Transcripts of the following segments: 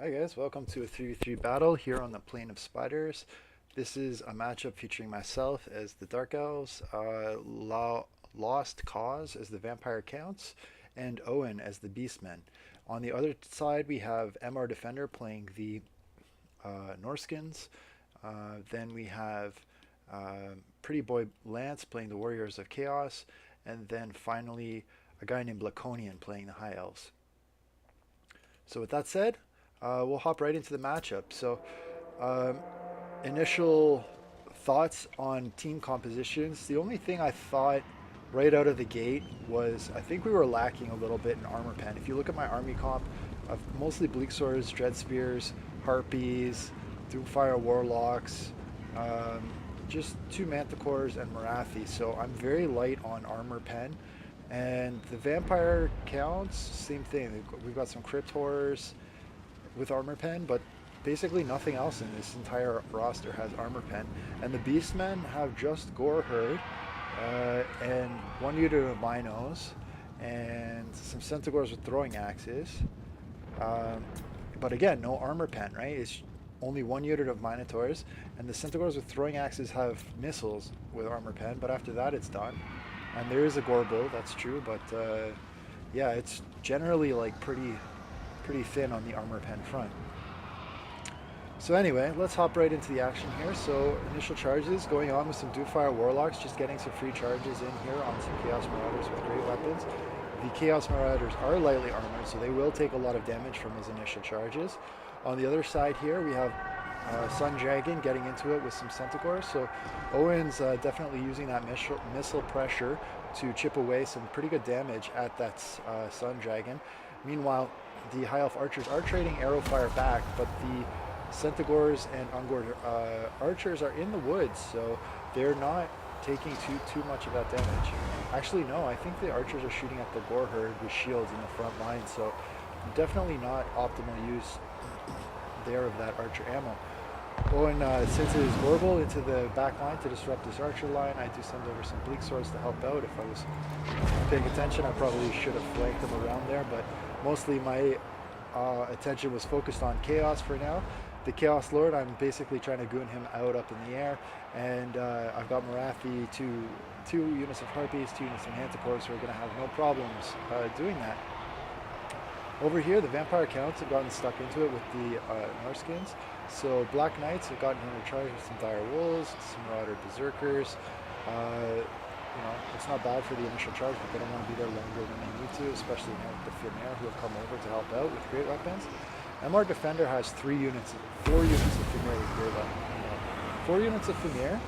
Hi guys, welcome to a 3v3 battle here on the Plane of Spiders. This is a matchup featuring myself as the Dark Elves, Lost Cause as the Vampire Counts, and Owen as the Beastmen. On the other side we have MR Defender playing the Norskins. Then we have Pretty Boy Lance playing the Warriors of Chaos, and then finally a guy named Laconian playing the High Elves. So with that said, we'll hop right into the matchup. So um, initial thoughts on team compositions. The only thing I thought right out of the gate was I think we were lacking a little bit in armor pen. If you look at my army comp, of mostly bleak swords, dread spears, harpies, doomfire warlocks, um, just two manticores and Marathi. So I'm very light on armor pen. And the vampire counts, same thing. We've got some crypt horrors with armor pen, but basically nothing else in this entire roster has armor pen. And the beastmen have just gore herd and one unit of minos and some centaurs with throwing axes. Um, but again, no armor pen, right? It's only one unit of minotaurs, and the centaurs with throwing axes have missiles with armor pen. But after that, it's done. And there is a gore bull, that's true, but yeah, it's generally like pretty thin on the armor pen front. So anyway, let's hop right into the action here. So initial charges going on with some Doomfire Warlocks, just getting some free charges in here on some Chaos Marauders with great weapons. The Chaos Marauders are lightly armored, so they will take a lot of damage from those initial charges. On the other side here, we have Sun Dragon getting into it with some Centaurs. So Owen's definitely using that missile pressure to chip away some pretty good damage at that Sun Dragon. Meanwhile, the High Elf Archers are trading arrow fire back, but the Centaurs and Ungor Archers are in the woods, so they're not taking too much of that damage. Actually, no, I think the Archers are shooting at the Gore Herd with shields in the front line, so definitely not optimal use there of that Archer ammo. Owen sends his Gorbel into the back line to disrupt this Archer line. I do send over some Bleak Swords to help out. If I was paying attention, I probably should have flanked them around there, but mostly my attention was focused on Chaos for now. The Chaos Lord, I'm basically trying to goon him out up in the air, and I've got Marathi, two units of Harpies, two units of Manticores, so we're going to have no problems doing that. Over here, the Vampire Counts have gotten stuck into it with the Norskins. So Black Knights have gotten in charge with some Dire Wolves, some Marauder Berserkers. It's not bad for the initial charge, but they don't want to be there longer than they need to, especially now with the Fimir who have come over to help out with great weapons. MR Defender has four units of Fimir with great weapons. 4 units of Fimir,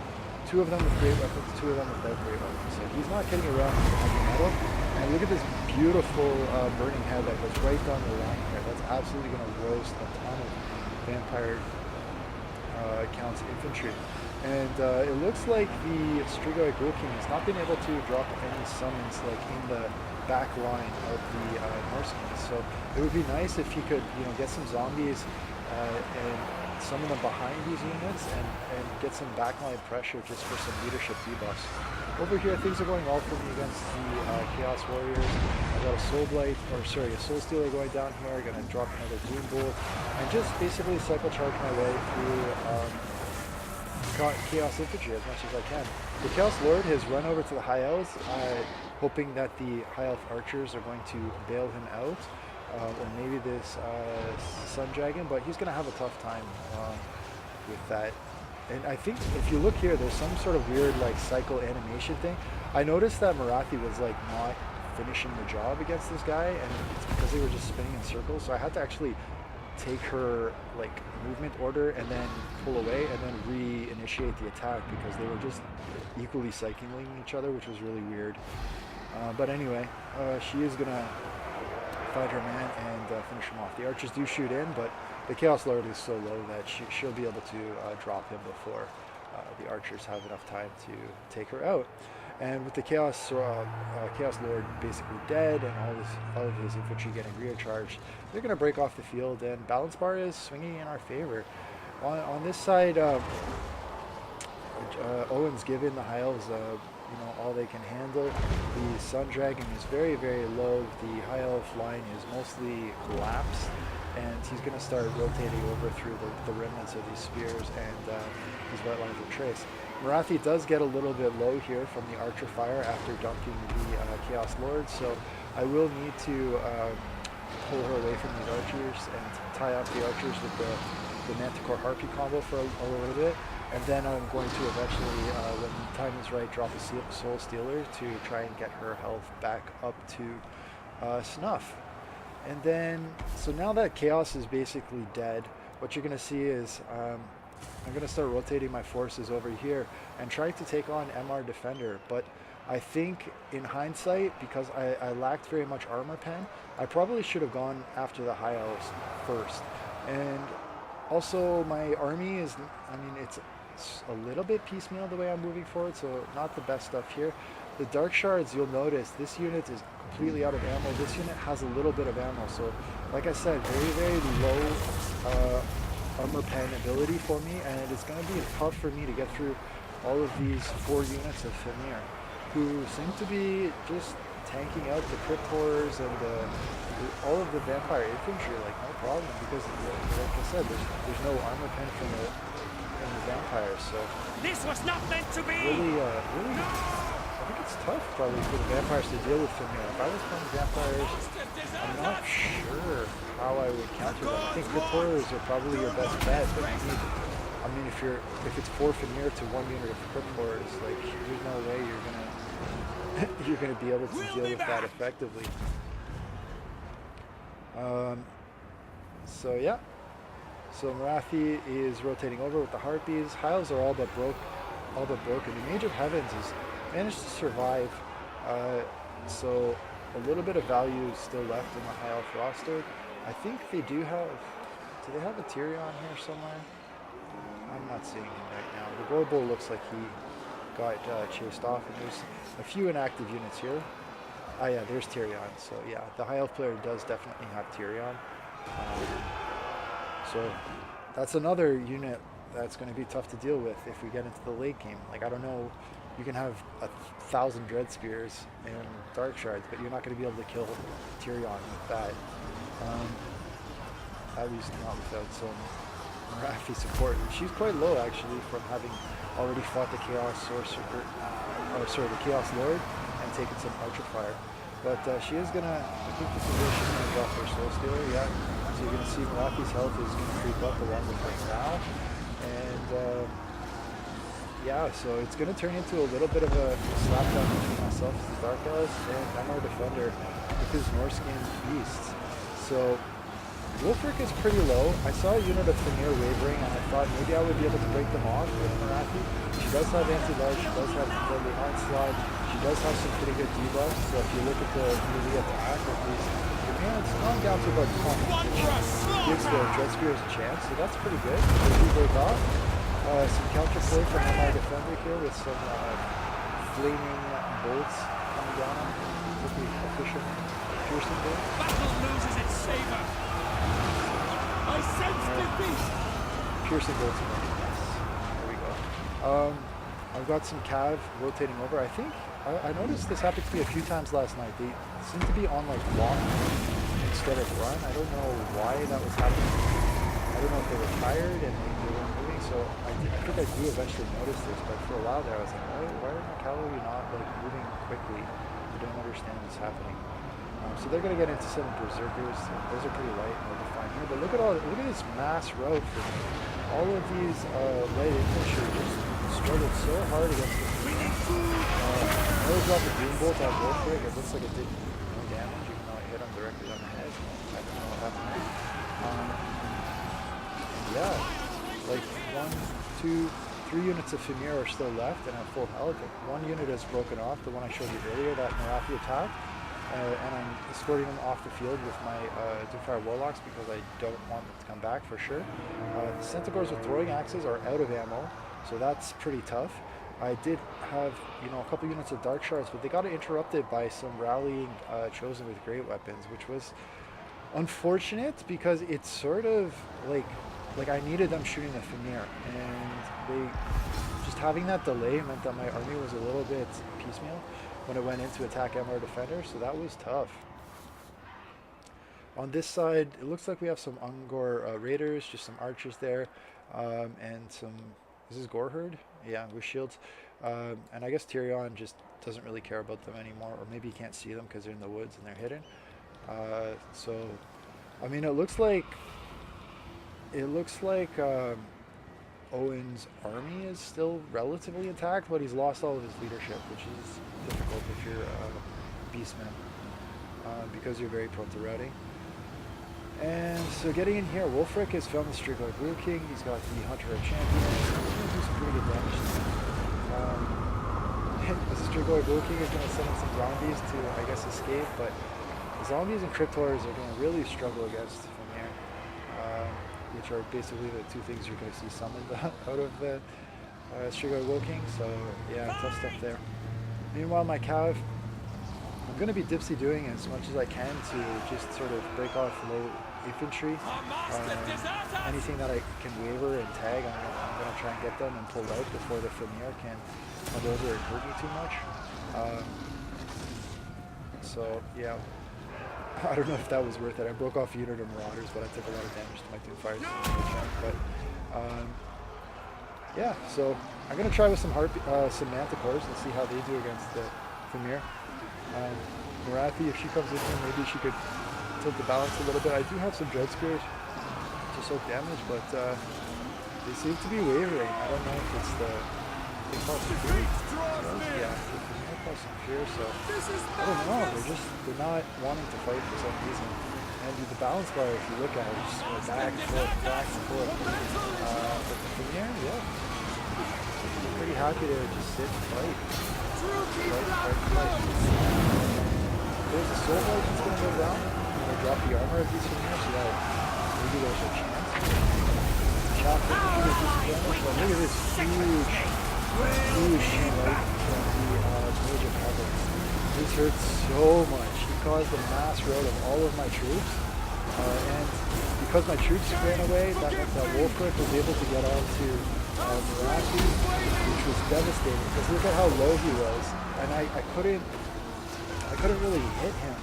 2 of them with great weapons, 2 of them without great weapons. So he's not kidding around with the heavy metal. And look at this beautiful burning head that goes right down the line here. That's absolutely going to roast a ton of vampire Count's infantry. And it looks like the Strigoi Ghoul King has not been able to drop any summons like in the back line of the Norsemen. So it would be nice if he could, get some zombies and summon them behind these units and get some backline pressure just for some leadership debuffs. Over here, things are going well for me against the Chaos Warriors. I got a a Soul Stealer going down here. Gonna drop another Doom Bull, and just basically cycle charge my way through Chaos Infantry as much as I can. The Chaos Lord has run over to the High Elves, hoping that the High Elf Archers are going to bail him out. Or maybe this Sun Dragon, but he's going to have a tough time with that. And I think if you look here, there's some sort of weird like cycle animation thing. I noticed that Marathi was like not finishing the job against this guy, and it's because they were just spinning in circles. So I had to actually take her like movement order and then pull away and then reinitiate the attack because they were just equally cycling each other, which was really weird. But anyway, she is going to find her man and finish him off. The Archers do shoot in, but the Chaos Lord is so low that she'll be able to drop him before the Archers have enough time to take her out. And with the Chaos Lord basically dead and all of his infantry getting recharged, they're going to break off the field, and Balance Bar is swinging in our favor. On this side, Owen's given the High Elves all they can handle. The Sun Dragon is very, very low. The High Elf line is mostly collapsed. and he's going to start rotating over through the remnants of these spears and these white lines of trace. Marathi does get a little bit low here from the archer fire after dunking the Chaos Lord, so I will need to pull her away from these archers and tie up the archers with the Manticore Harpy combo for a little bit. And then I'm going to eventually, when the time is right, drop a Soul Stealer to try and get her health back up to snuff. And then, so now that Chaos is basically dead, what you're going to see is I'm going to start rotating my forces over here and try to take on MR Defender. But I think in hindsight, because I lacked very much armor pen, I probably should have gone after the High Elves first. And also my army is, I mean, it's a little bit piecemeal the way I'm moving forward, so not the best stuff here. The Dark Shards, you'll notice this unit is completely out of ammo. This unit has a little bit of ammo, so like I said, very low armor pen ability for me, and it is going to be tough for me to get through all of these 4 units of Fimir, who seem to be just tanking out the Crypt Horrors and all of the Vampire Infantry like no problem, because like I said, there's no armor pen from the Vampires, so this was not meant to be. Really, no! I think it's tough probably for the Vampires to deal with Fimir. If I was playing Vampires, I'm not sure how I would counter them. I think Crypt Horrors are probably your best bet, but you need, I mean, if it's 4 Fimir to 1 unit of Crypt Horrors, like there's no way you're gonna be able to deal with that effectively. So yeah. So Marathi is rotating over with the Harpies. Hiles are all but broken. The Mage of Heavens has managed to survive. So a little bit of value is still left in the High Elf roster. I think they do have they have a Tyrion here somewhere? I'm not seeing him right now. The Gorbull looks like he got chased off, and there's a few inactive units here. Ah yeah, there's Tyrion. So yeah, the High Elf player does definitely have Tyrion. So that's another unit that's going to be tough to deal with if we get into the late game. Like, I don't know, you can have 1,000 Dread Spears and Dark Shards, but you're not going to be able to kill Tyrion with that. At least not without some Marathi support. She's quite low actually from having already fought the Chaos Sorcerer, the Chaos Lord, and taken some Archer Fire. But she is gonna, I think this is where she's gonna drop her Soul Stealer, yeah. So you're gonna see Marathi's health is gonna creep up along with her now. And yeah, so it's gonna turn into a little bit of a slapdown between myself as the Dark Elves and MR Defender with his Norskin Beasts. So Wolfric is pretty low. I saw a unit of Fimir wavering, and I thought maybe I would be able to break them off with Marathi. She does have anti-large, she does have deadly onslaught, she does have some pretty good debuffs. So if you look at the melee attack of these commands, it's gone down to about 20, which gives the Dread Spears a chance, so that's pretty good. They do break off. Some counterplay from MR Defender here with some flaming bolts coming down on him. With the official piercing bolt. Battle loses its savor. I sense defeat. Piercing bolts. Yes. There we go. I've got some Cav rotating over. I think I noticed this happened to me a few times last night. They seem to be on like walk instead of run. I don't know why that was happening. I don't know if they were tired and they weren't moving. So I think I do eventually notice this, but for a while there I was like, why are my cavalry not like moving quickly? I don't understand what's happening. So they're going to get into some berserkers. Those are pretty light and hard to find here. But look at this mass row for me. All of these light infantry just struggled so hard against the I was off the Doom Bolt on Wolfric. It looks like it did no damage, even though it hit him directly on the head. I don't know what happened there. Yeah, like 1, 2, 3 units of Fimir are still left and have full health. One unit has broken off, the one I showed you earlier, that Marathi attack. And I'm escorting them off the field with my Doomfire Warlocks because I don't want them to come back for sure. The Centaurs with throwing axes are out of ammo, so that's pretty tough. I did have, a couple units of Dark Shards, but they got interrupted by some rallying Chosen with great weapons, which was unfortunate because it's sort of like I needed them shooting the Fimir, and they just having that delay meant that my army was a little bit piecemeal when it went in to attack MR Defender, so that was tough. On this side, it looks like we have some Ungor raiders, just some archers there, and some. Is this Goreherd? Yeah, with shields. And I guess Tyrion just doesn't really care about them anymore, or maybe he can't see them because they're in the woods and they're hidden. So, I mean, it looks like Owen's army is still relatively intact, but he's lost all of his leadership, which is difficult if you're a beastman, because you're very prone to routing. And so getting in here, Wulfric has found the Strigoi Blue King. He's got the Hunter of Champions. He's going to do some pretty good damage to him. The Strigoi Blue King is going to send in some zombies to, I guess, escape, but the zombies and Cryptors are going to really struggle against from here, which are basically the two things you're going to see summoned out of the Strigoi Blue King. So, yeah, tough stuff there. Meanwhile, my Cav, I'm going to be dipsy doing as much as I can to just sort of break off low infantry. Anything that I can waver and tag, I'm going to try and get them and pull out before the Fenrir can come over and hurt me too much. So, yeah. I don't know if that was worth it. I broke off a unit of Marauders, but I took a lot of damage to my Doomfires. But, yeah, so I'm going to try with some Manticores and see how they do against the Fenrir. Marathi, if she comes in here, maybe she could tilt the balance a little bit. I do have some Dread Spears to soak damage, but they seem to be wavering. I don't know if it's they call some fear. Yeah, they call some fear, so I don't know. They're not wanting to fight for some reason. And the balance bar, if you look at it, just goes back and forth, back and forth. But the Fenrir, yeah, I'm pretty happy to just sit and fight. There's a soul blade that's going to go down. I'm going to drop the armor of these from here so that maybe there's a chance. Chop it and do some damage. But look at this huge chain light from the Mage of Heaven. This hurts so much. He caused a mass rout of all of my troops. And because my troops ran away, that meant that Wulfric was able to get onto Marathi, which was devastating. Because look at how low he was. And I couldn't really hit him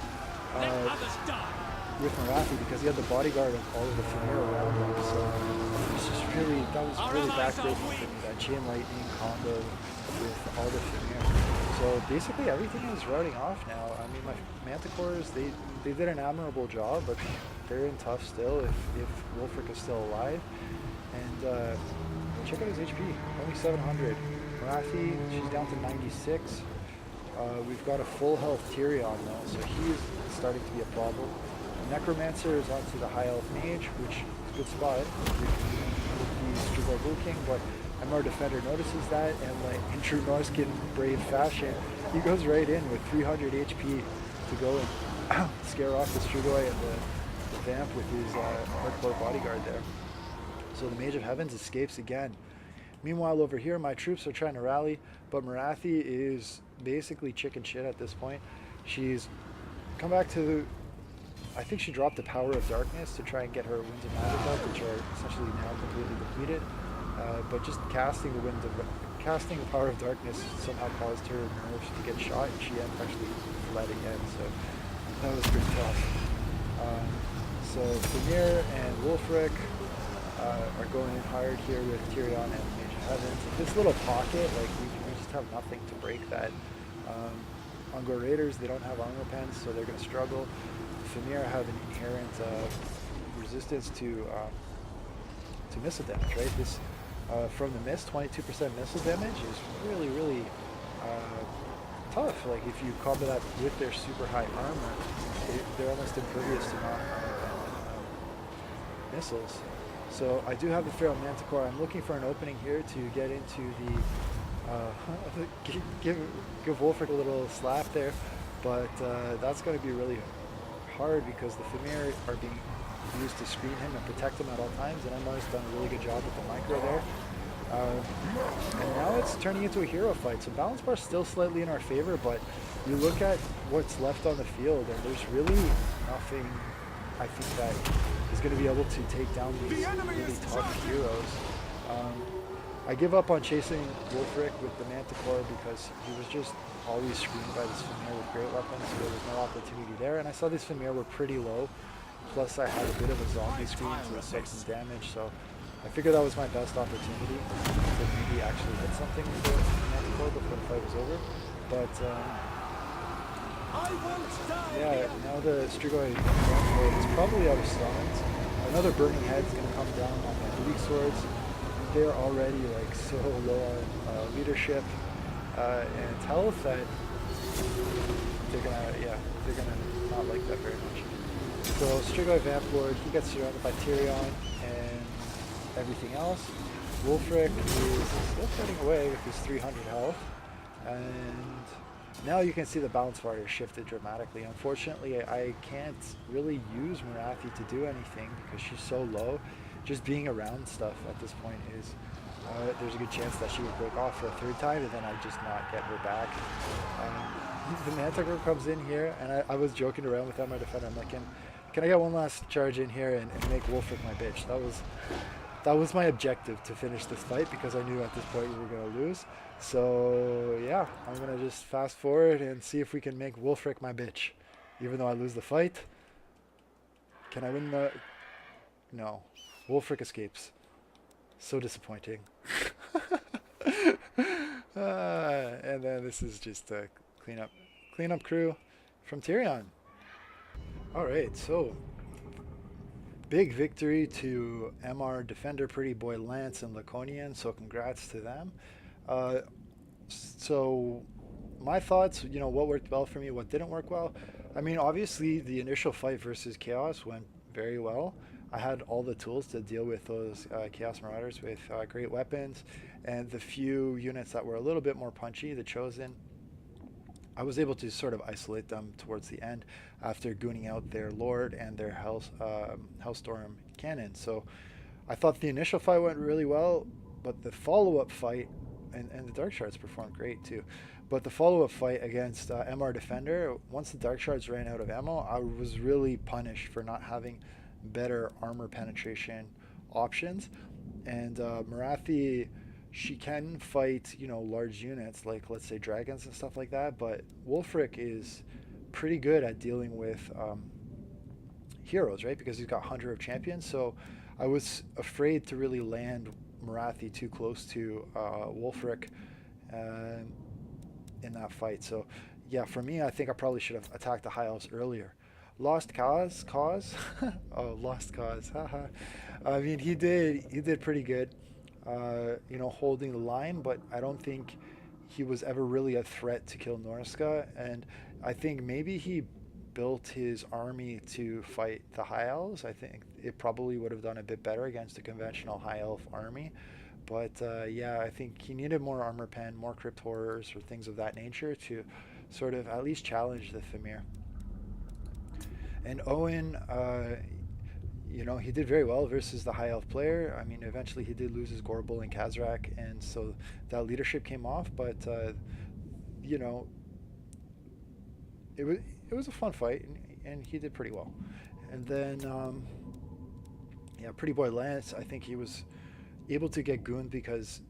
with Marathi because he had the bodyguard of all of the Fenrir around him. So that was really backbreaking for me, that chain lightning combo with all the Fenrir. So basically everything is routing off now. I mean, my Manticores, they did an admirable job, but they're in tough still if Wulfric is still alive. And check out his HP, only 700. Marathi, she's down to 96. We've got a full health Tyrion though, so he's starting to be a problem. Necromancer is onto the high elf mage, which is a good spot with the Strigoi Blue King, but MR Defender notices that, and like in true Norskin brave fashion, he goes right in with 300 HP to go and scare off the Strigoi and the Vamp with his hardcore bodyguard there. So the Mage of Heavens escapes again. Meanwhile, over here, my troops are trying to rally, but Marathi is basically chicken shit at this point. She's come back to, I think she dropped the Power of Darkness to try and get her Winds of Magic up, which are essentially now completely depleted. But just casting the Power of Darkness somehow caused her nerves to get shot, and she actually fled again. So that was pretty tough. So Fenrir and Wulfric are going in hard here with Tyrion and Mage of Heavens. This little pocket, like we just have nothing to break that. Ungor Raiders, they don't have armor pens, so they're going to struggle. Fenrir have an inherent resistance to missile damage, right? This from the mist, 22% missile damage is really, really tough. Like if you combo that with their super high armor, they're almost impervious to missiles. So I do have the Feral Manticore. I'm looking for an opening here to get into the give Wulfric a little slap there, but that's going to be really hard because the Fenrir are being used to screen him and protect him at all times, and MR's done a really good job with the micro there. And now it's turning into a hero fight. So balance bar's still slightly in our favor, but you look at what's left on the field, and there's really nothing, I think, that is going to be able to take down these really tough heroes. I give up on chasing Wulfric with the Manticore because he was just always screened by this Fenrir with great weapons, so there was no opportunity there. And I saw these Fenrir were pretty low Plus I had a bit of a zombie screen to soak some damage, so I figured that was my best opportunity to maybe actually hit something with the Manticore before the fight was over. But I won't die yeah, here. now the Strigoi Vamploid is probably out of stones. Another Burning Head's going to come down on the weak swords. They're already like so low on leadership and health that they're gonna not like that very much. So Strigoi Vamploid, he gets surrounded by Tyrion and everything else. Wulfric is still fighting away with his 300 health, and now you can see the balance bar has shifted dramatically. Unfortunately, I can't really use Marathi to do anything because she's so low. Just being around stuff at this point is, there's a good chance that she would break off for a third time and then I just not get her back. The Manticore comes in here, and I was joking around with Emma Defender. I'm like, can I get one last charge in here and make Wulfric my bitch? That was my objective, to finish this fight, because I knew at this point we were going to lose. So yeah, I'm going to just fast forward and see if we can make Wulfric my bitch. Even though I lose the fight. Can I win the... No. Wulfric escapes. So disappointing. And then this is just a cleanup crew from Tyrion. Alright, so big victory to MR Defender, Pretty Boy Lance, and Laconian, so congrats to them. So my thoughts, what worked well for me, what didn't work well. I mean, obviously the initial fight versus Chaos went very well. I had all the tools to deal with those Chaos Marauders with great weapons, and the few units that were a little bit more punchy, the Chosen, I was able to sort of isolate them towards the end after gooning out their Lord and their Hellstorm cannon. So I thought the initial fight went really well, but the follow-up fight, and the Dark Shards performed great too, but the follow-up fight against MR Defender, once the Dark Shards ran out of ammo, I was really punished for not having better armor penetration options. And Marathi, she can fight, large units like, let's say, dragons and stuff like that, but Wulfric is pretty good at dealing with heroes, right? Because he's got Hunter of Champions. So I was afraid to really land Marathi too close to Wulfric in that fight. So yeah, for me, I think I probably should have attacked the High Elves earlier. Lost cause? Oh, lost cause. Haha. I mean, he did pretty good, holding the line, but I don't think he was ever really a threat to kill Norska, and I think maybe he built his army to fight the High Elves. I think it probably would have done a bit better against a conventional High Elf army, but yeah, I think he needed more armor pen, more crypt horrors, or things of that nature to sort of at least challenge the Thamir. And Owen, he did very well versus the High Elf player. I mean, eventually he did lose his Gorbel and Kazrak, and so that leadership came off. But you know, it was a fun fight, and he did pretty well. And then, yeah, Pretty Boy Lance, I think he was able to get gooned because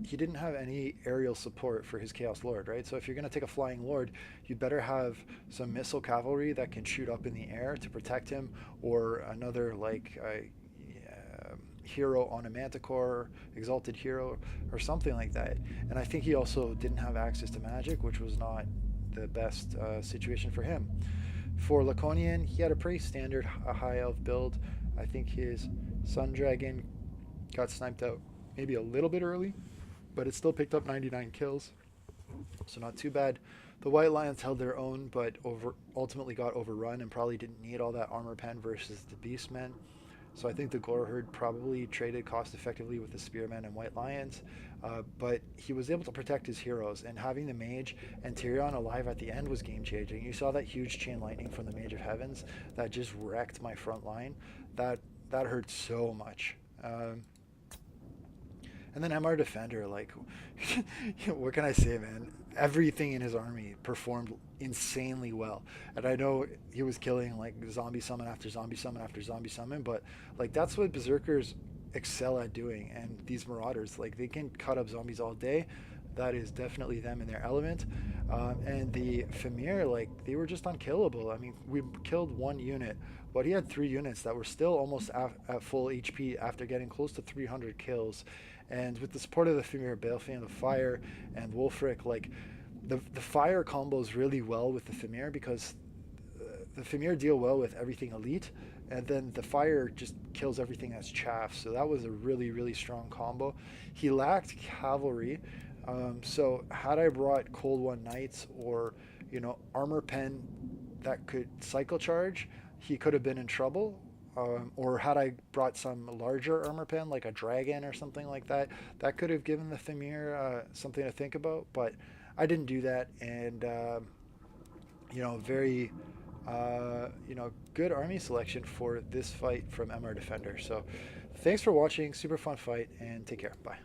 he didn't have any aerial support for his Chaos Lord, right? So if you're going to take a Flying Lord, you'd better have some missile cavalry that can shoot up in the air to protect him, or another hero on a Manticore, Exalted Hero, or something like that. And I think he also didn't have access to magic, which was not the best situation for him. For Laconian, he had a pretty standard High Elf build. I think his Sun Dragon got sniped out maybe a little bit early, but it still picked up 99 kills, so not too bad. The White Lions held their own, but ultimately got overrun and probably didn't need all that armor pen versus the Beastmen. So I think the Gore Herd probably traded cost effectively with the Spearmen and White Lions, but he was able to protect his heroes, and having the Mage and Tyrion alive at the end was game changing. You saw that huge chain lightning from the Mage of Heavens that just wrecked my front line. That hurt so much. And then MR Defender, like, what can I say, man? Everything in his army performed insanely well. And I know he was killing, like, zombie summon after zombie summon after zombie summon, but, like, that's what Berserkers excel at doing. And these Marauders, like, they can cut up zombies all day. That is definitely them in their element. And the Famir, like, they were just unkillable. I mean, we killed one unit, but he had three units that were still almost at full HP after getting close to 300 kills. And with the support of the Famir, Balefan of Fire, and Wolfric, like, the fire combos really well with the Famir because the Famir deal well with everything elite, and then the fire just kills everything that's chaff. So that was a really, really strong combo. He lacked cavalry, so had I brought Cold One Knights or armor pen that could cycle charge, he could have been in trouble. Or had I brought some larger armor pen like a dragon or something like that, that could have given the Thamir something to think about. But I didn't do that, and very good army selection for this fight from MR Defender. So thanks for watching. Super fun fight, and take care. Bye.